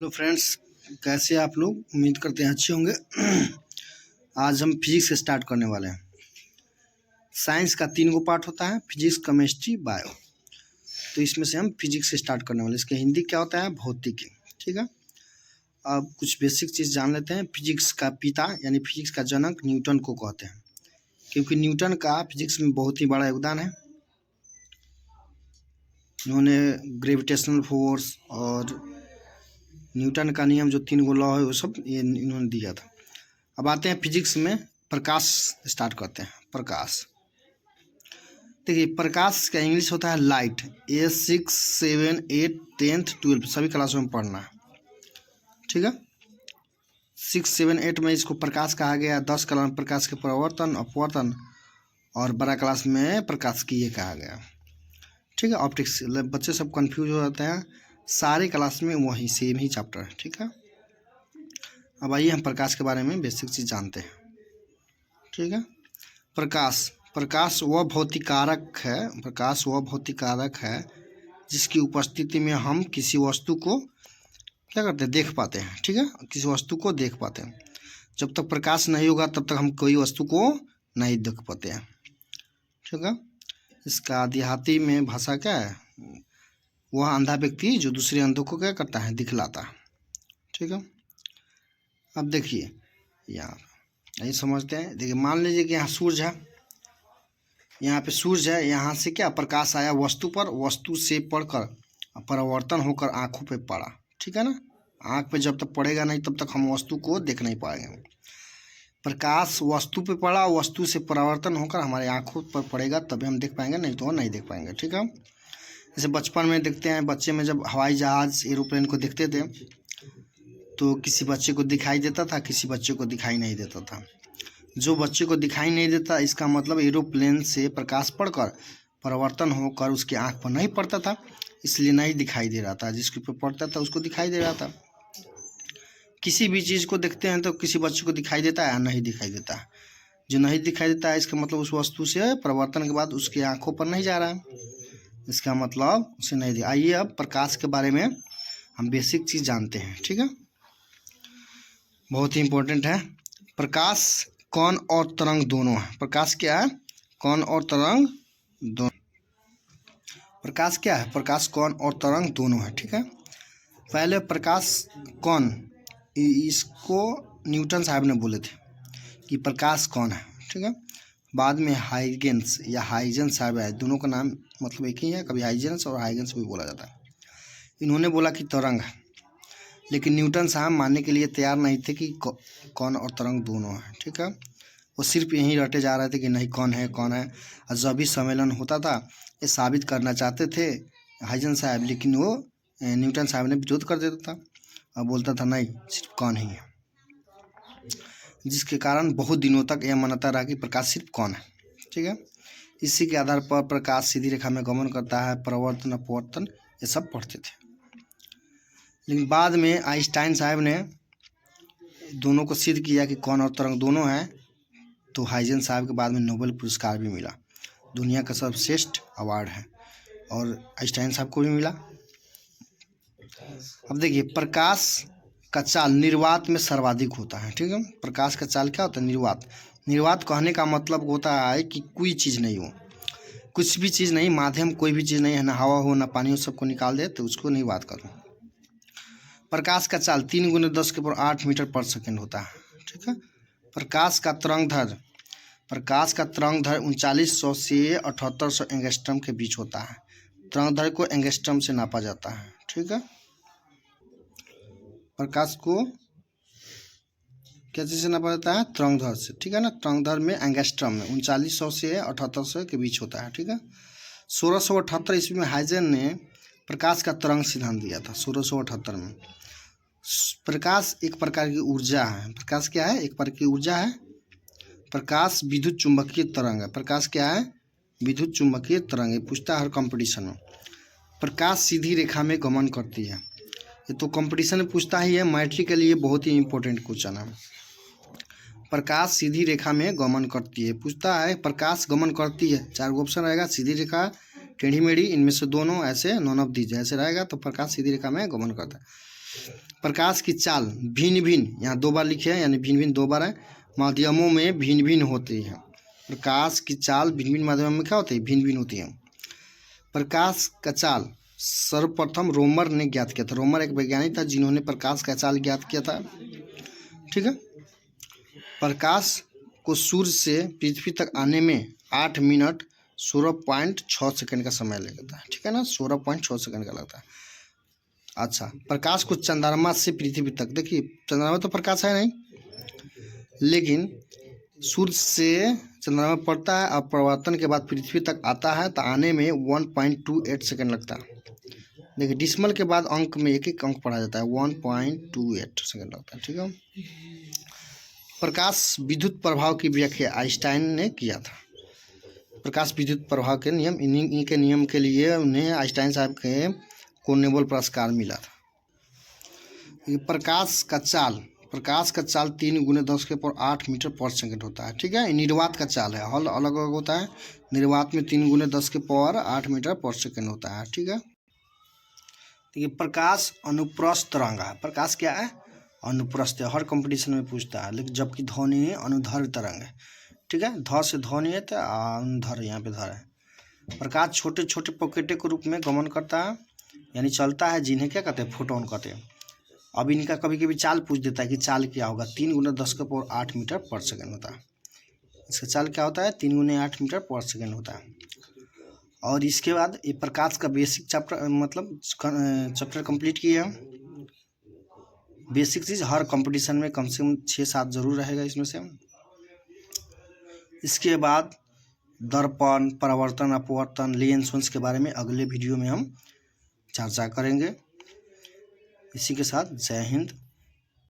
Hello friends, कैसे आप लोग? उम्मीद करते हैं अच्छे होंगे। आज हम फिजिक्स से स्टार्ट करने वाले हैं। साइंस का 3 गो पार्ट होता है, फिजिक्स, केमिस्ट्री, बायो। तो इसमें से हम फिजिक्स से स्टार्ट करने वाले हैं। इसके हिंदी क्या होता है? भौतिकी। ठीक है। अब कुछ बेसिक चीज़ जान लेते हैं। फिजिक्स का पिता यानी फिजिक्स का जनक न्यूटन को कहते हैं, क्योंकि न्यूटन का फिजिक्स में बहुत ही बड़ा योगदान है। इन्होंने ग्रेविटेशनल फोर्स और न्यूटन का नियम जो 3 गो लॉ है वो सब ये इन्होंने दिया था। अब आते हैं फिजिक्स में। प्रकाश स्टार्ट करते हैं। प्रकाश, देखिए प्रकाश का इंग्लिश होता है लाइट। ये 6, 7, 8, 10th 12 सभी क्लासों में पढ़ना है। ठीक है। 6, 7, 8 में इसको प्रकाश कहा गया। 10 क्लास में प्रकाश के प्रवर्तन, अपवर्तन, और 12 क्लास में प्रकाश की ये कहा गया। ठीक है। ऑप्टिक्स, बच्चे सब कंफ्यूज हो जाते हैं। सारे क्लास में वही सेम ही चैप्टर है। ठीक है। अब आइए हम प्रकाश के बारे में बेसिक चीज़ जानते हैं। ठीक है। प्रकाश वह भौतिक कारक है जिसकी उपस्थिति में हम किसी वस्तु को क्या करते हैं? देख पाते हैं। ठीक है। किसी वस्तु को देख पाते हैं। जब तक प्रकाश नहीं होगा तब तक हम कोई वस्तु को नहीं देख पाते हैं। ठीक है। इसका देहाती में भाषा क्या है? वह अंधा व्यक्ति जो दूसरे अंधों को क्या करता है? दिखलाता है। ठीक है। अब देखिए यहाँ यही समझते हैं। देखिए मान लीजिए कि यहाँ सूरज है, यहाँ पे सूरज है। यहाँ से क्या प्रकाश आया वस्तु पर, वस्तु से पड़कर परावर्तन होकर आँखों पे पड़ा। ठीक है ना। आँख पे जब तक पड़ेगा नहीं तब तक हम वस्तु को देख नहीं पाएंगे। प्रकाश वस्तु पे पड़ा, वस्तु से परावर्तन होकर हमारे आँखों पर पड़ेगा तभी हम देख पाएंगे, नहीं तो नहीं देख पाएंगे। ठीक है। जैसे बचपन में देखते हैं, बच्चे में जब हवाई जहाज़ एरोप्लेन को देखते थे तो किसी बच्चे को दिखाई देता था, किसी बच्चे को दिखाई नहीं देता था। जो बच्चे को दिखाई नहीं देता इसका मतलब एरोप्लेन से प्रकाश पड़कर परावर्तन होकर उसकी आंख पर नहीं पड़ता था, इसलिए नहीं दिखाई दे रहा था। जिसके ऊपर पड़ता था उसको दिखाई दे रहा था। किसी भी चीज़ को देखते हैं तो किसी बच्चे को दिखाई देता है या नहीं दिखाई देता है। जो नहीं दिखाई देता है इसका मतलब उस वस्तु से परावर्तन के बाद उसकी आंखों पर नहीं जा रहा है, इसका मतलब उसे नहीं दिखा। आइए अब प्रकाश के बारे में हम बेसिक चीज़ जानते हैं। ठीक है। बहुत ही इम्पोर्टेंट है। प्रकाश कण और तरंग दोनों है। प्रकाश क्या है? कण और तरंग दोनों। प्रकाश क्या है? प्रकाश कण और तरंग दोनों है। ठीक है। पहले प्रकाश कण, इसको न्यूटन साहब ने बोले थे कि प्रकाश कण है। ठीक है। बाद में हाइगेंस या हाइजेंस साहब आए। दोनों का नाम मतलब एक ही है, कभी हाइजेंस और हाइगेंस भी बोला जाता है। इन्होंने बोला कि तरंग है, लेकिन न्यूटन साहब मानने के लिए तैयार नहीं थे कि कण और तरंग दोनों है। ठीक है। वो सिर्फ यहीं रटे जा रहे थे कि नहीं कौन है कौन है। और जब भी सम्मेलन होता था ये साबित करना चाहते थे हाइजेंस साहब, लेकिन वो न्यूटन साहब ने विरोध कर देता था और बोलता था नहीं सिर्फ कौन ही है, जिसके कारण बहुत दिनों तक यह मान्यता रहा कि प्रकाश सिर्फ कौन है। ठीक है। इसी के आधार पर प्रकाश सीधी रेखा में गमन करता है, परावर्तन, अपवर्तन, ये सब पढ़ते थे। लेकिन बाद में आइंस्टाइन साहब ने दोनों को सिद्ध किया कि कण और तरंग दोनों हैं, तो हाइजेंस साहब के बाद में नोबेल पुरस्कार भी मिला। दुनिया का सर्वश्रेष्ठ अवार्ड है, और आइंस्टाइन साहब को भी मिला। अब देखिए प्रकाश का चाल निर्वात में सर्वाधिक होता है। ठीक है। प्रकाश का चाल क्या होता है? निर्वात। निर्वात कहने का मतलब होता है कि कोई चीज़ नहीं हो, कुछ भी चीज़ नहीं, माध्यम कोई भी चीज़ नहीं है, ना हवा हो ना पानी हो, सबको निकाल दे तो उसको निर्वात करो। प्रकाश का चाल 3 × 10⁸ मीटर पर सेकेंड होता है। ठीक है। प्रकाश का तरंग दैर्ध्य 3900 से 7800 एंगस्ट्रम के बीच होता है। तरंग दैर्ध्य को एंगस्ट्रम से नापा जाता है। ठीक है। प्रकाश को क्या चीज़ से नापा जाता है? तरंग दैर्ध्य से। ठीक है ना। तरंग दैर्ध्य में एंगस्ट्रम में 3900 से 7800 के बीच होता है। ठीक है। 1678 ईस्वी में हाइजेंस ने प्रकाश का तरंग सिद्धांत दिया था। 1678 में। प्रकाश एक प्रकार की ऊर्जा है। प्रकाश क्या है? एक प्रकार की ऊर्जा है। प्रकाश विद्युत चुंबकीय तरंग है। प्रकाश क्या है? विद्युत चुंबकीय तरंग है। पूछता है हर कंपटीशन में। प्रकाश सीधी रेखा में गमन करती है। ये तो कंपटीशन में पूछता ही है, मैट्रिक के लिए बहुत ही इंपॉर्टेंट क्वेश्चन है। प्रकाश सीधी रेखा में गमन करती है। पूछता है प्रकाश गमन करती है, 4 ऑप्शन रहेगा, सीधी रेखा, टेढ़ी मेढ़ी, इनमें से दोनों, ऐसे नॉन ऑफ दीज ऐसे रहेगा, तो प्रकाश सीधी रेखा में गमन करता है। प्रकाश की चाल भिन्न भिन्न, यहाँ 2 बार लिखे हैं यानी भिन्न भिन्न 2 बार है, माध्यमों में भिन्न भिन्न होती है। प्रकाश की चाल भिन्न भिन्न माध्यमों में क्या होती है? भिन्न भिन्न होती है। प्रकाश का चाल सर्वप्रथम रोमर ने ज्ञात किया था। रोमर एक वैज्ञानिक था जिन्होंने प्रकाश का चाल ज्ञात किया था। ठीक है। प्रकाश को सूर्य से पृथ्वी तक आने में 8 मिनट 16.6 सेकंड का समय लगता है। ठीक है ना, 16.6 सेकंड का लगता है। अच्छा, प्रकाश को चंद्रमा से पृथ्वी तक, देखिए चंद्रमा तो प्रकाश है नहीं, लेकिन सूर्य से चंद्रमा में पड़ता है और परिवर्तन के बाद पृथ्वी तक आता है तो आने में 1.28 सेकंड लगता है। देखिए डिसिमल के बाद अंक में एक एक अंक पढ़ा जाता है, 1.28 सेकंड लगता है। ठीक है। प्रकाश विद्युत प्रभाव की व्याख्या आइंस्टाइन ने किया था। प्रकाश विद्युत प्रभाव के नियम, इन्हीं के नियम के लिए उन्हें आइंस्टाइन साहब के को नोबेल पुरस्कार मिला था। प्रकाश का चाल 3 × 10⁸ मीटर पर सेकंड होता है। ठीक है। निर्वात का चाल है, हल अलग अलग होता है। निर्वात में 3 × 10⁸ मीटर पर सेकंड होता है। ठीक है। देखिए प्रकाश अनुप्रस्थ तरंग है। प्रकाश क्या है? अनुप्रस्थ है, हर कंपटीशन में पूछता है। लेकिन जबकि ध्वनि अनुधर्व तरंग है। ठीक है। ध से ध्वनि है तो अनुधर यहाँ पे धर है। प्रकाश छोटे छोटे पॉकेटों के रूप में गमन करता है, यानी चलता है, जिन्हें क्या कहते हैं? फोटोन कहते हैं। अब इनका कभी कभी चाल पूछ देता है कि चाल क्या होगा? 3 × 10⁸ मीटर पर सेकंड होता है। इसका चाल क्या होता है? 3 × 8 मीटर पर सेकंड होता है। और इसके बाद ये प्रकाश का बेसिक चैप्टर मतलब चैप्टर कंप्लीट किया। बेसिक चीज़ हर कंपटीशन में कम से कम 6-7 जरूर रहेगा इसमें से। इसके बाद दर्पण, परावर्तन, अपवर्तन, लेंस के बारे में अगले वीडियो में हम चर्चा करेंगे। इसी के साथ जय हिंद।